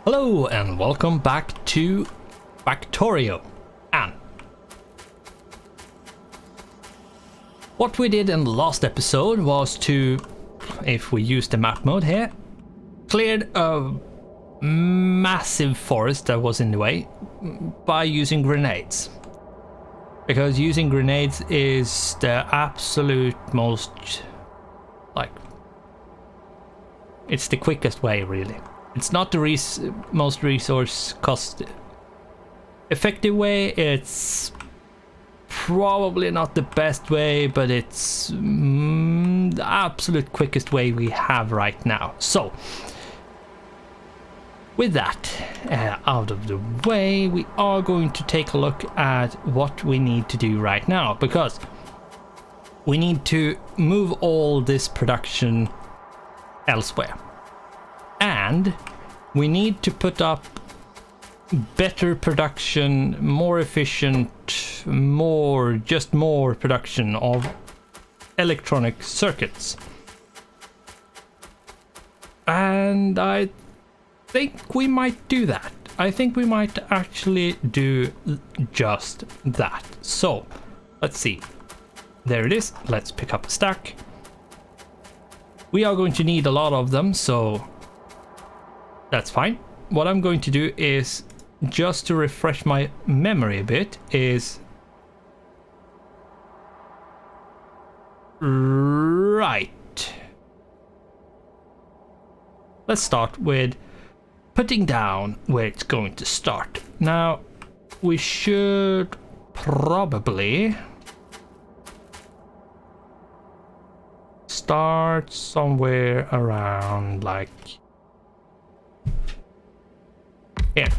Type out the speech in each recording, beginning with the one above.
Hello and welcome back to Factorio. And what we did in the last episode was to, if we use the map mode here, cleared a massive forest that was in the way by using grenades. Because using grenades is the absolute most, it's the quickest way really. It's not the most resource cost effective way, it's probably not the best way, but it's the absolute quickest way we have right now. So, with that out of the way, we are going to take a look at what we need to do right now, because we need to move all this production elsewhere. And we need to put up better production, more efficient, more production of electronic circuits. And I think we might do that. I think we might actually do just that. So, let's see. There it is. Let's pick up a stack. We are going to need a lot of them, so that's fine. What I'm going to do is, just to refresh my memory a bit, is right. Let's start with putting down where it's going to start. Now, we should probably start somewhere around like here.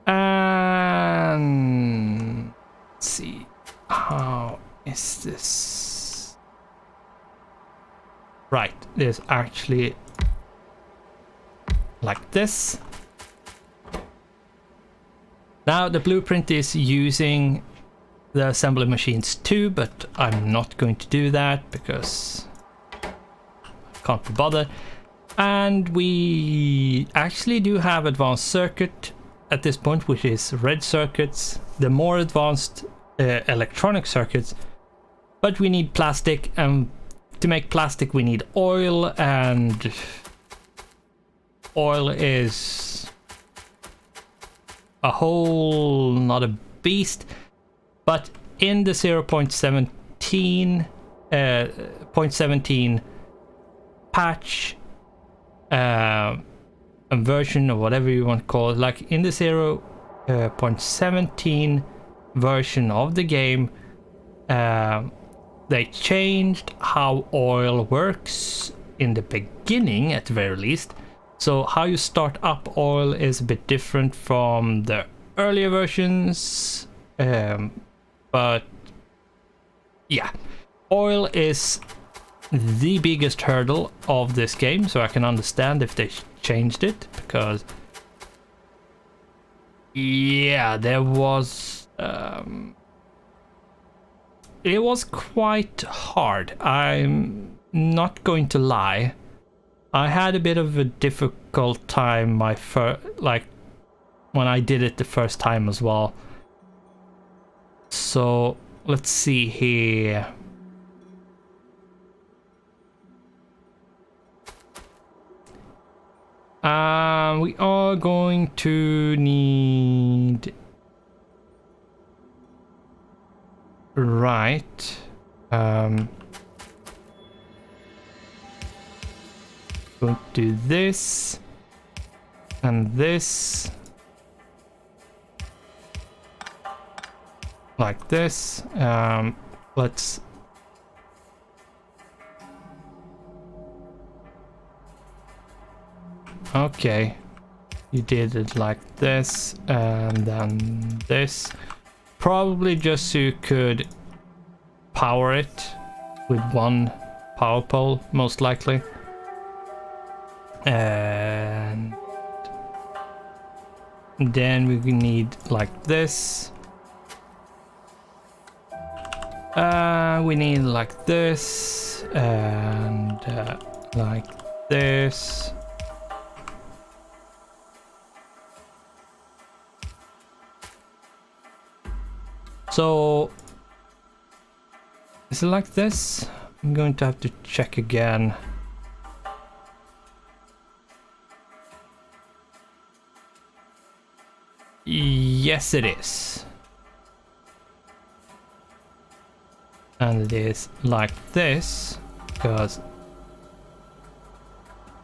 And let's see, how is this? Right, there's actually like this. Now the blueprint is using the assembly machines too, but I'm not going to do that because I can't be bothered. And we actually do have advanced circuit at this point, which is red circuits, the more advanced electronic circuits, but we need plastic, and to make plastic we need oil, and oil is a whole not a beast. But in the 0.17 patch version, or whatever you want to call it, like in the 0.17 version of the game, they changed how oil works in the beginning, at the very least. So how you start up oil is a bit different from the earlier versions, but yeah, oil is the biggest hurdle of this game, so I can understand if they changed it, because yeah, there was it was quite hard. I'm not going to lie, I had a bit of a difficult time when I did it the first time as well. So let's see here. We are going to need, right, going to do this and this like this. Let's okay, you did it like this and then this, probably just so you could power it with one power pole, most likely. And then we need like this. We need like this and like this. So is it like this? I'm going to have to check again. Yes, it is. And it is like this, because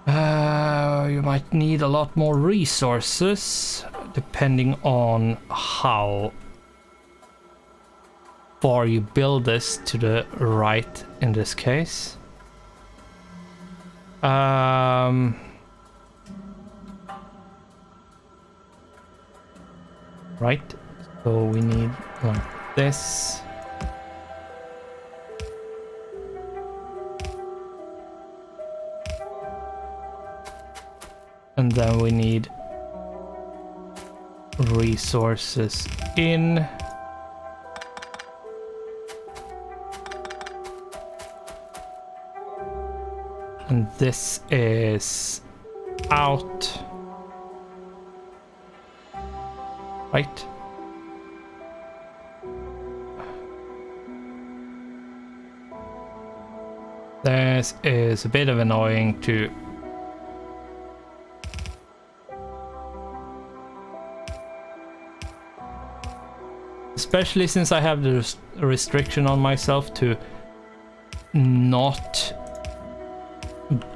you might need a lot more resources depending on how far you build this to the right in this case. Right, so we need like this. And then we need resources in. And this is out. Right. This is a bit of annoying to especially since I have the restriction on myself to not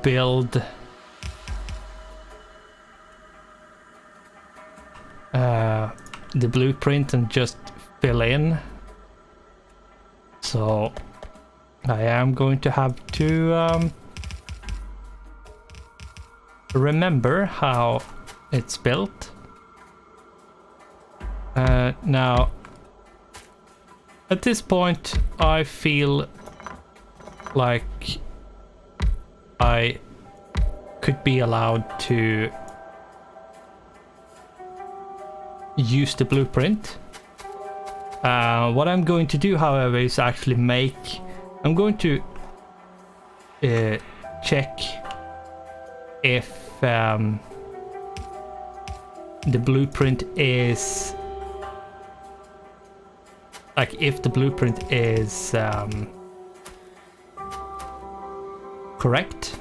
build the blueprint and just fill in. So I am going to have to remember how it's built. Now at this point I feel like I could be allowed to use the blueprint. What I'm going to do, however, is actually I'm going to check if the blueprint is correct.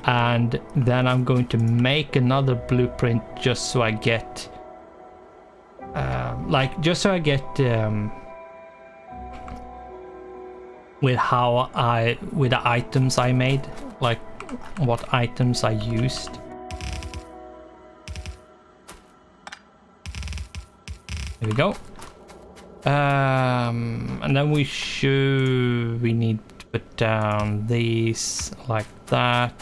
And then I'm going to make another blueprint just so I get with the items I made, like what items I used. There we go. And then we need to put down these like that.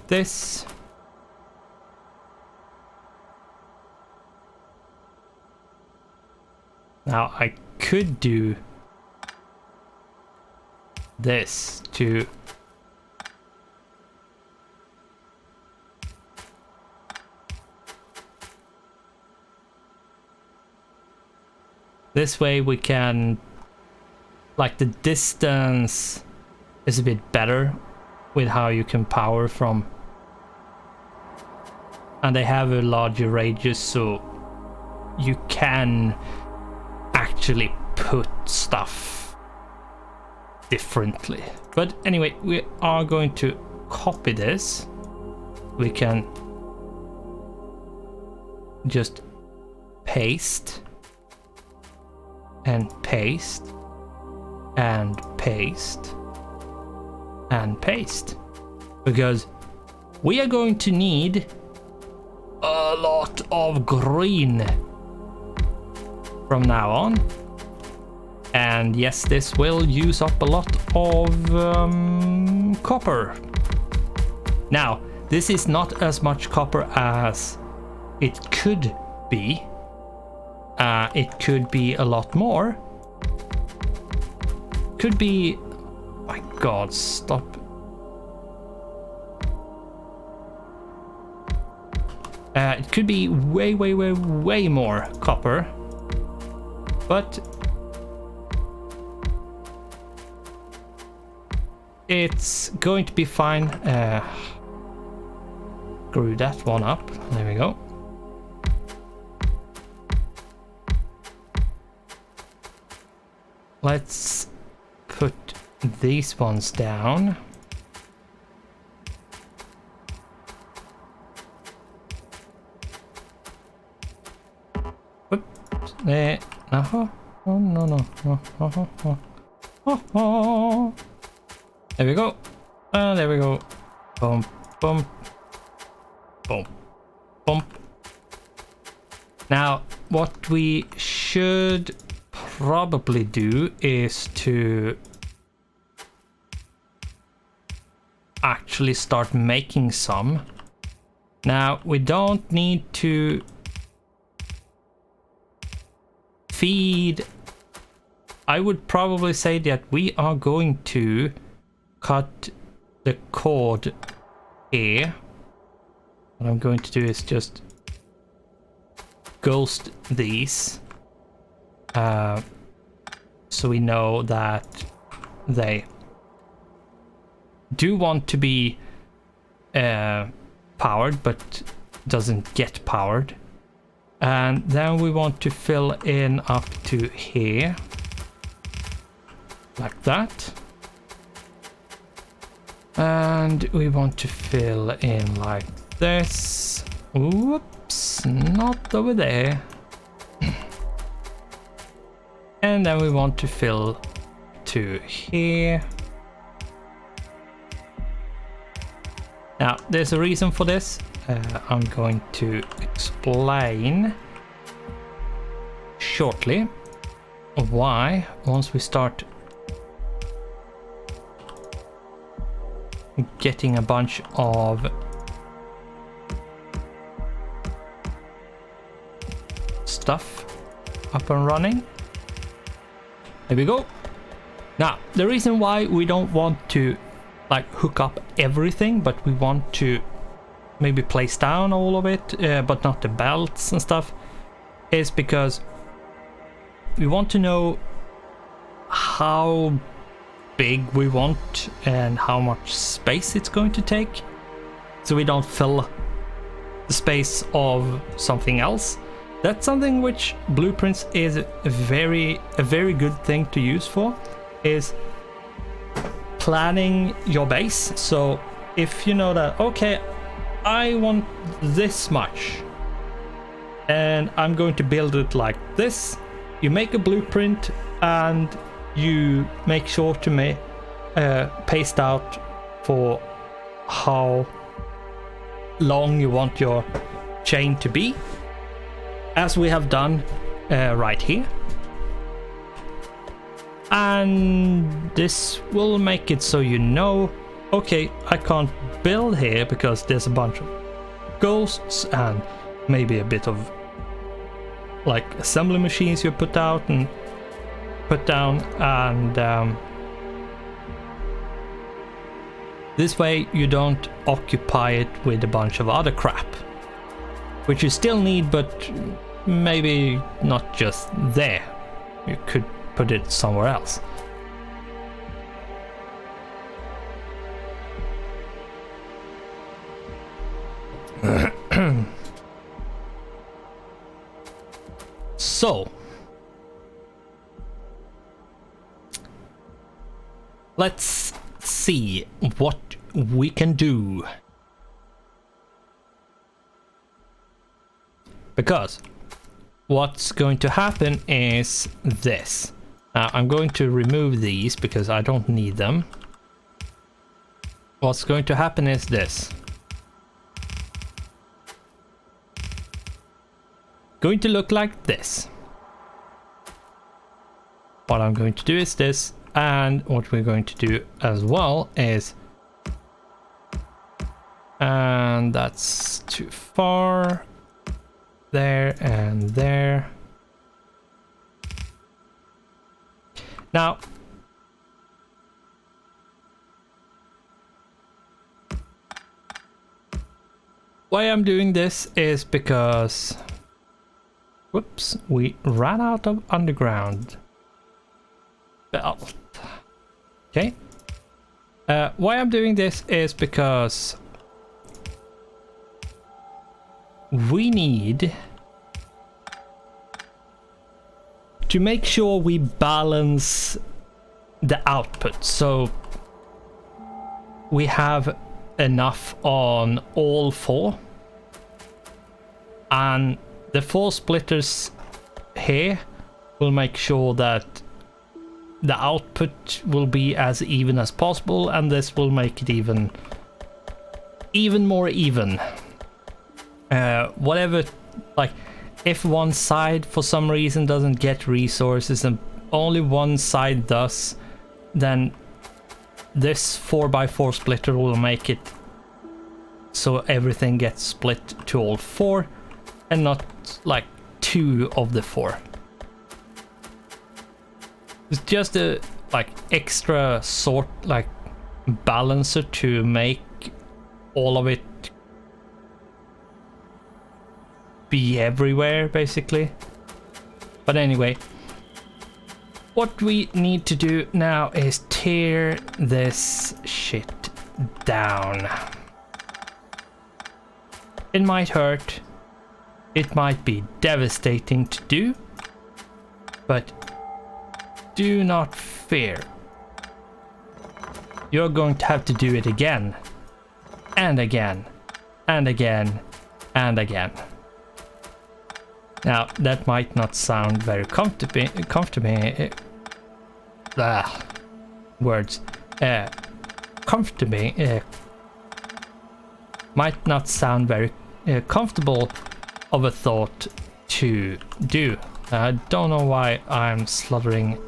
This. Now I could do this to this way we can, like, the distance is a bit better with how you can power from, and they have a larger radius, so you can actually put stuff differently. But anyway, we are going to copy this. We can just paste and paste and paste and paste, because we are going to need a lot of green from now on. And yes, this will use up a lot of copper. Now, this is not as much copper as it could be. It could be a lot more. Could be... My god, stop. It could be way, way, way, way more copper. But it's going to be fine. screw that one up. There we go. Let's put these ones down. Whoops. There. Oh, no. Oh. There we go. There we go. Boom, boom, boom, boom. Now, what we should probably do is to actually start making some. Now, we don't need to feed. I would probably say that we are going to cut the cord here. What I'm going to do is just ghost these. So we know that they do want to be powered, but doesn't get powered. And then we want to fill in up to here, like that. And we want to fill in like this. Whoops, not over there. And then we want to fill to here. Now, there's a reason for this. I'm going to explain shortly why once we start getting a bunch of stuff up and running. There we go. Now, the reason why we don't want to like hook up everything, but we want to maybe place down all of it, but not the belts and stuff, is because we want to know how big we want and how much space it's going to take, so we don't fill the space of something else. That's something which blueprints is a very good thing to use for, is planning your base. So if you know that, okay, I want this much and I'm going to build it like this, you make a blueprint and you make sure to paste out for how long you want your chain to be, as we have done right here. And this will make it so you know, okay, I can't build here because there's a bunch of ghosts and maybe a bit of like assembly machines you put out and put down, and this way you don't occupy it with a bunch of other crap, which you still need, but maybe not just there. You could put it somewhere else. So let's see what we can do, because what's going to happen is this. Now I'm going to remove these because I don't need them. What's going to happen is this. Going to look like this. What I'm going to do is this, and what we're going to do as well is, and that's too far, there and there. Now why I'm doing this is because, whoops, we ran out of underground belt. Okay. Why I'm doing this is because we need to make sure we balance the output, so we have enough on all 4, and the 4 splitters here will make sure that the output will be as even as possible, and this will make it even more even. Whatever, like if one side for some reason doesn't get resources and only one side does, then this 4x4 splitter will make it so everything gets split to all 4 and not like 2 of the 4. It's just a like extra sort like balancer to make all of it be everywhere basically. But anyway, what we need to do now is tear this shit down. It might hurt, it might be devastating to do, but do not fear. You're going to have to do it again, and again, and again, and again. Now, that might not sound very comfortable. Words. Comfortable. Might not sound very comfortable of a thought to do. I don't know why I'm sluttering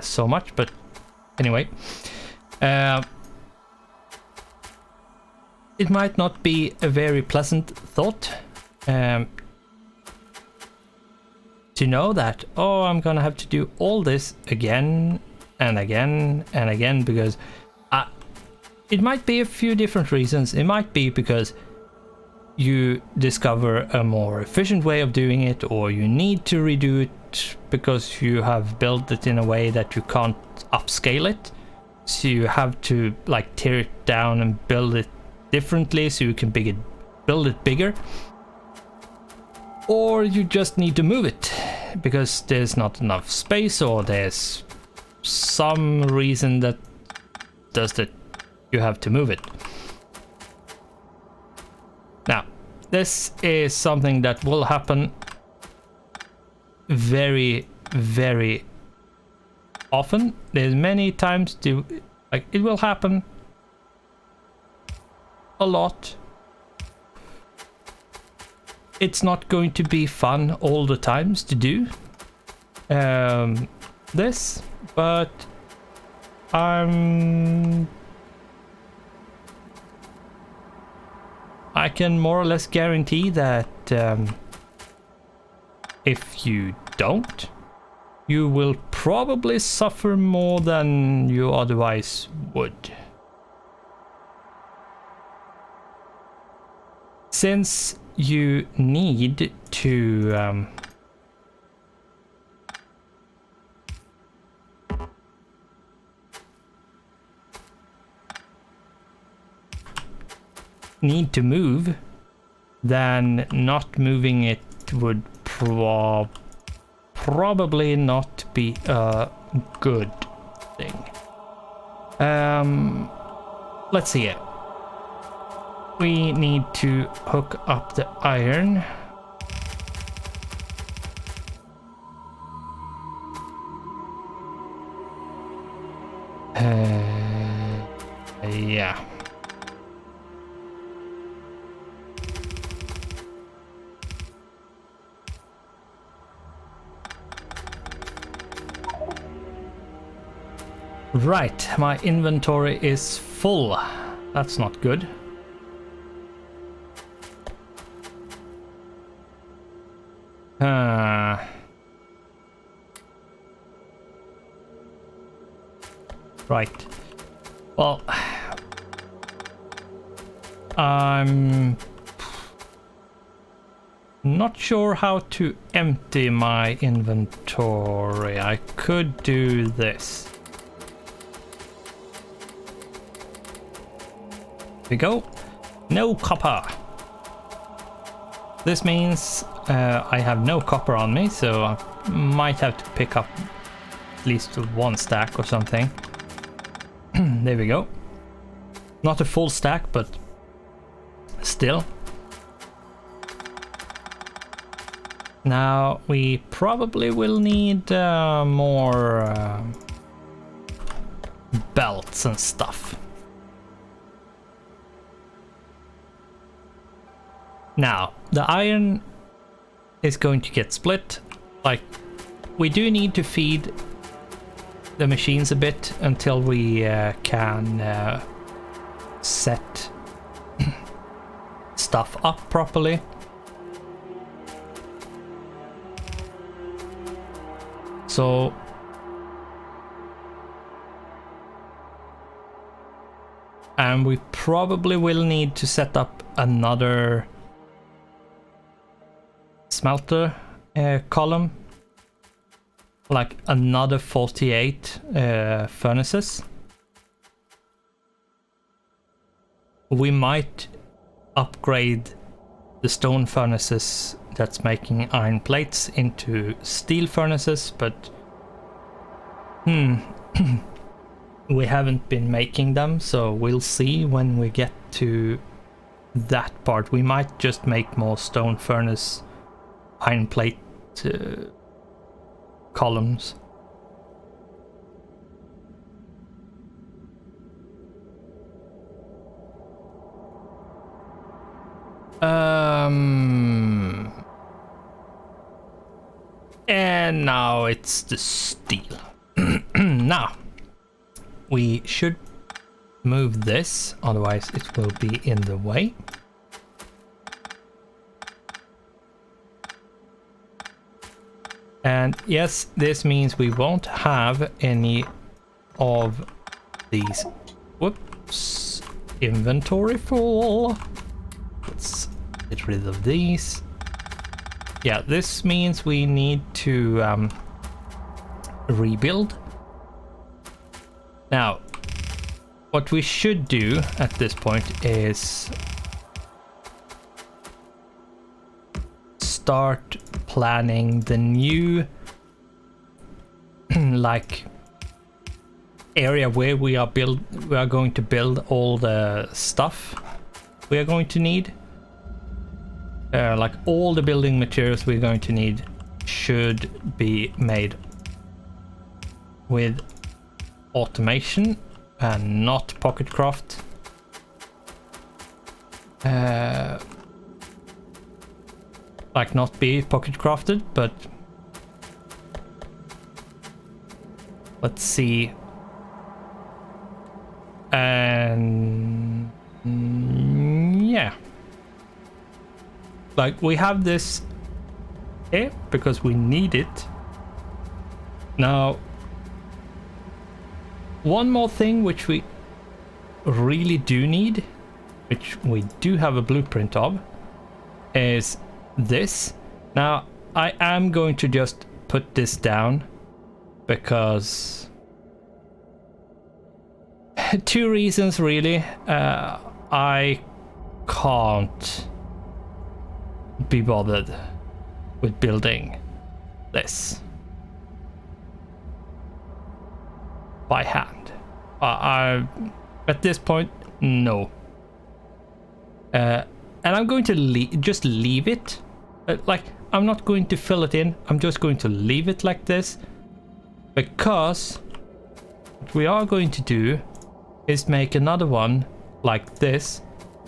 so much, but anyway. It might not be a very pleasant thought. To know that, oh, I'm gonna have to do all this again and again and again, because it might be a few different reasons. It might be because you discover a more efficient way of doing it, or you need to redo it because you have built it in a way that you can't upscale it, so you have to like tear it down and build it differently so you can build it bigger. Or you just need to move it because there's not enough space, or there's some reason that does that you have to move it. Now, this is something that will happen very, very often. There's many times like it will happen a lot. It's not going to be fun all the times to do this, but I can more or less guarantee that if you don't, you will probably suffer more than you otherwise would. Since you need to move, then not moving it would probably not be a good thing. Let's see it. We need to hook up the iron. Yeah. Right, my inventory is full. That's not good. Right. Well, I'm not sure how to empty my inventory. I could do this. Here we go. No copper. This means I have no copper on me, so I might have to pick up at least one stack or something. There we go. Not a full stack, but still. Now we probably will need more belts and stuff. Now, the iron is going to get split. Like, we do need to feed the machines a bit until we can set stuff up properly. So and we probably will need to set up another smelter column, like another 48 furnaces. We might upgrade the stone furnaces that's making iron plates into steel furnaces, but we haven't been making them, so we'll see when we get to that part. We might just make more stone furnace iron plate columns. And now it's the steel. Now we should move this, otherwise it will be in the way. And yes, this means we won't have any of these. Whoops, inventory full. Let's get rid of these. Yeah, this means we need to rebuild. Now, what we should do at this point is start planning the new like area where we are going to build all the stuff we are going to need. Like all the building materials we're going to need should be made with automation and not pocket craft. Like not be pocket crafted, but let's see. And yeah. Like we have this here because we need it. Now, one more thing which we really do need, which we do have a blueprint of, is this. Now, I am going to just put this down because two reasons really. I can't be bothered with building this by hand. At this point, no. And I'm going to just leave it. Like, I'm not going to fill it in. I'm just going to leave it like this. Because what we are going to do is make another one like this.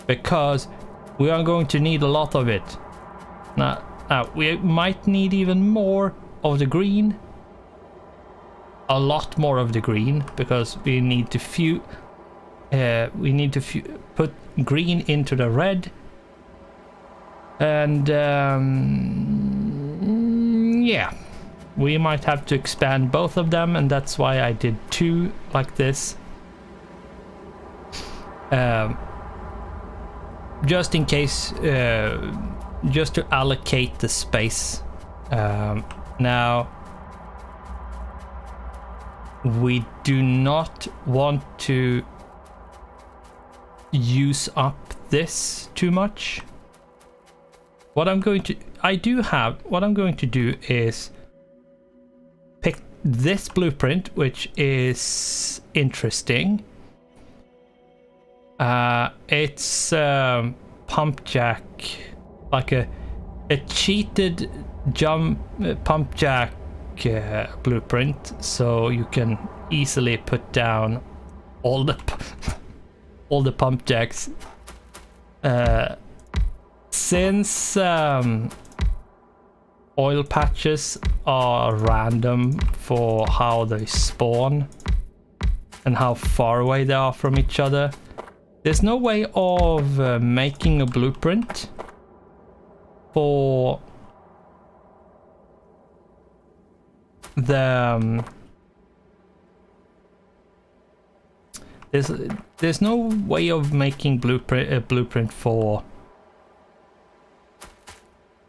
Because we are going to need a lot of it. Now we might need even more of the green. A lot more of the green, because we need to put green into the red. And yeah, we might have to expand both of them, and that's why I did two like this. Just in case, just to allocate the space. Now, we do not want to use up this too much. what I'm going to do is pick this blueprint, which is interesting. It's pump jack, like a cheated pump jack blueprint, so you can easily put down all the all the pump jacks. Since oil patches are random for how they spawn and how far away they are from each other, there's no way of making a blueprint for the there's no way of making a blueprint for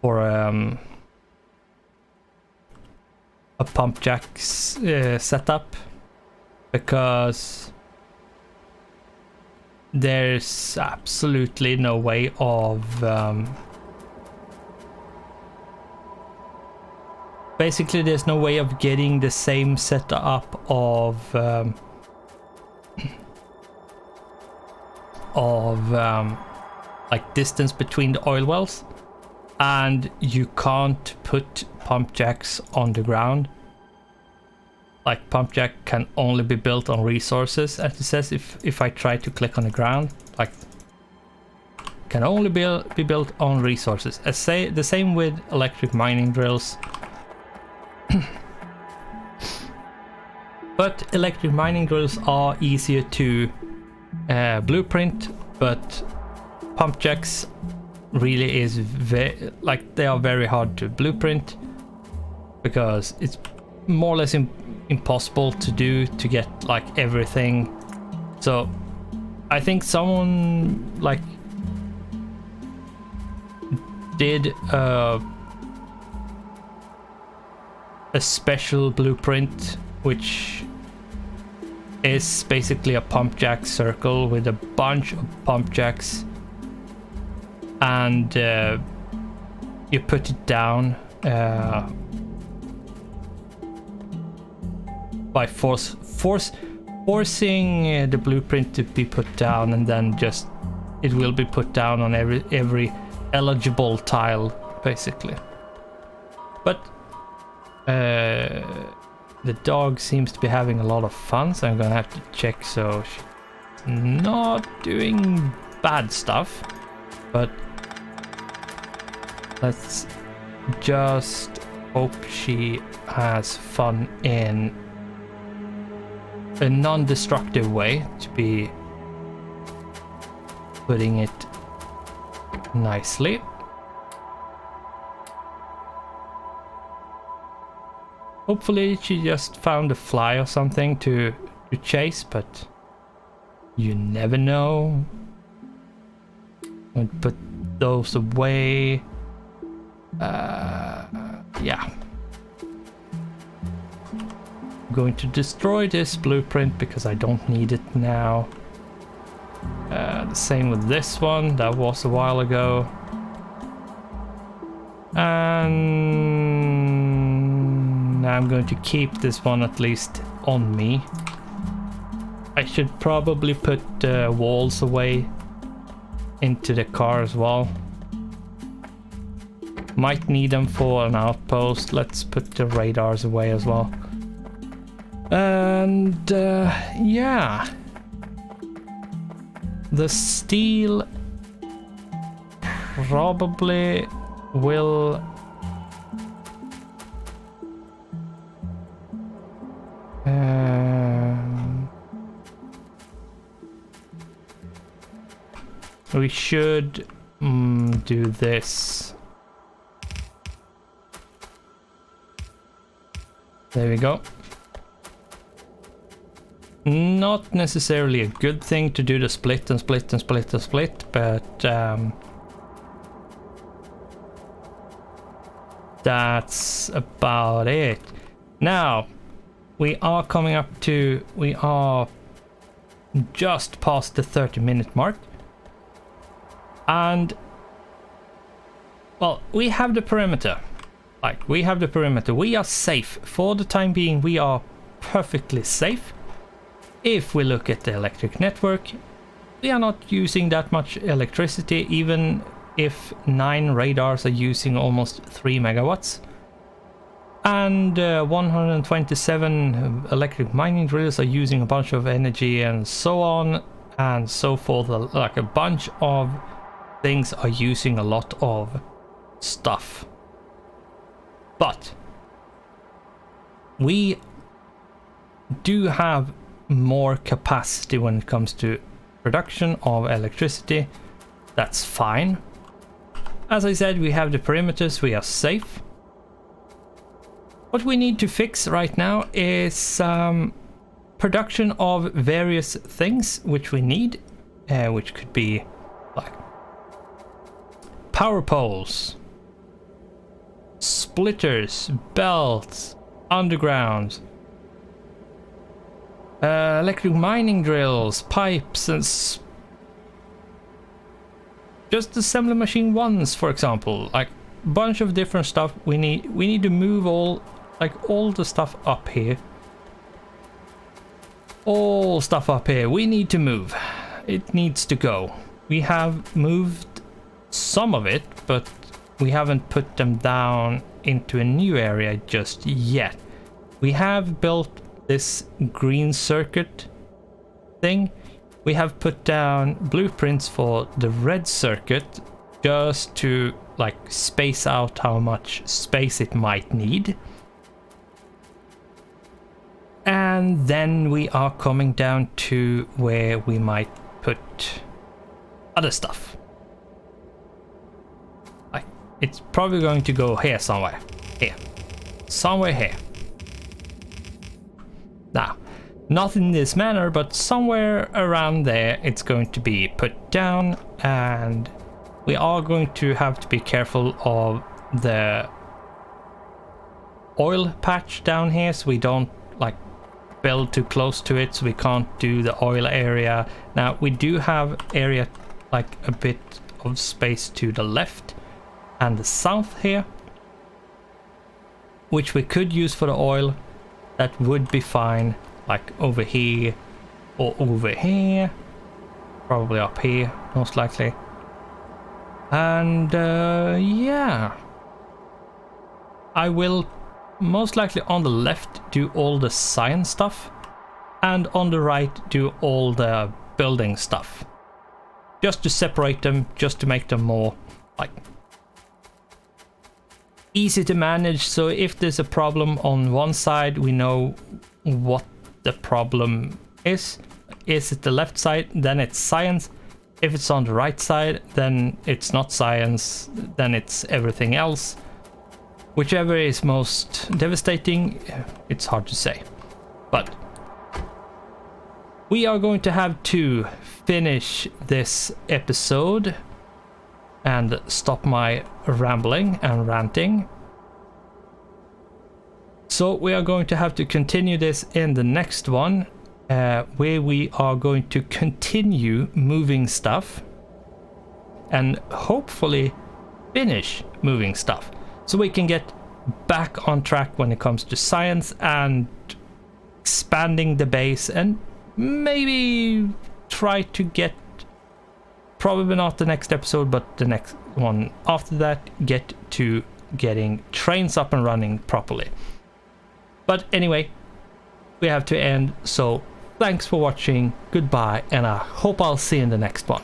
a pump jack setup, because there's absolutely no way of basically there's no way of getting the same setup of like distance between the oil wells, and you can't put pump jacks on the ground. Like, pump jack can only be built on resources, as it says. If I try to click on the ground, like, can only be built on resources. I say the same with electric mining drills. But electric mining drills are easier to blueprint, but pump jacks really is they are very hard to blueprint, because it's more or less impossible to get like everything. So I think someone like did a special blueprint, which is basically a pump jack circle with a bunch of pump jacks, and you put it down by forcing the blueprint to be put down, and then just it will be put down on every eligible tile, basically. But the dog seems to be having a lot of fun, so I'm gonna have to check so she's not doing bad stuff. But let's just hope she has fun in a non-destructive way, to be putting it nicely. Hopefully she just found a fly or something to chase, but you never know. I'll put those away. Yeah. I'm going to destroy this blueprint because I don't need it now. The same with this one, that was a while ago. And I'm going to keep this one at least on me. I should probably put walls away into the car as well. Might need them for an outpost. Let's put the radars away as well. And yeah, the steel probably will we should do this. There we go. Not necessarily a good thing to do the split and split and split and split, but that's about it. Now we are just past the 30-minute mark, and Well, we have the perimeter. Like, we have the perimeter. We are safe. For the time being, we are perfectly safe. If we look at the electric network, we are not using that much electricity, even if 9 radars are using almost 3 megawatts. And 127 electric mining drills are using a bunch of energy and so on and so forth. Like a bunch of things are using a lot of stuff. But we do have more capacity when it comes to production of electricity. That's fine. As I said, we have the perimeters, we are safe. What we need to fix right now is production of various things which we need, which could be like power poles, splitters, belts, underground, electric mining drills, pipes, and just assembly machine ones, for example. Like a bunch of different stuff. We need to move all the stuff up here. All stuff up here. We need to move. It needs to go. We have moved some of it, but we haven't put them down into a new area just yet. We have built this green circuit thing. We have put down blueprints for the red circuit just to like space out how much space it might need. And then we are coming down to where we might put other stuff. Like, it's probably going to go here somewhere. Here. Somewhere here. Now, not in this manner, but somewhere around there it's going to be put down, and we are going to have to be careful of the oil patch down here so we don't like build too close to it, so we can't do the oil area. Now we do have area like a bit of space to the left and the south here, which we could use for the oil. That would be fine, like over here or over here, probably up here most likely. And yeah, I will most likely on the left do all the science stuff, and on the right do all the building stuff, just to separate them, just to make them more like easy to manage. So if there's a problem on one side, we know what the problem is. Is it the left side, then it's science. If it's on the right side, then it's not science, then it's everything else. Whichever is most devastating, it's hard to say. But we are going to have to finish this episode and stop my rambling and ranting. So we are going to have to continue this in the next one, where we are going to continue moving stuff and hopefully finish moving stuff, so we can get back on track when it comes to science and expanding the base, and maybe try to get, probably not the next episode, but the next one after that, get to getting trains up and running properly. But anyway, we have to end, so thanks for watching, goodbye, and I hope I'll see you in the next one.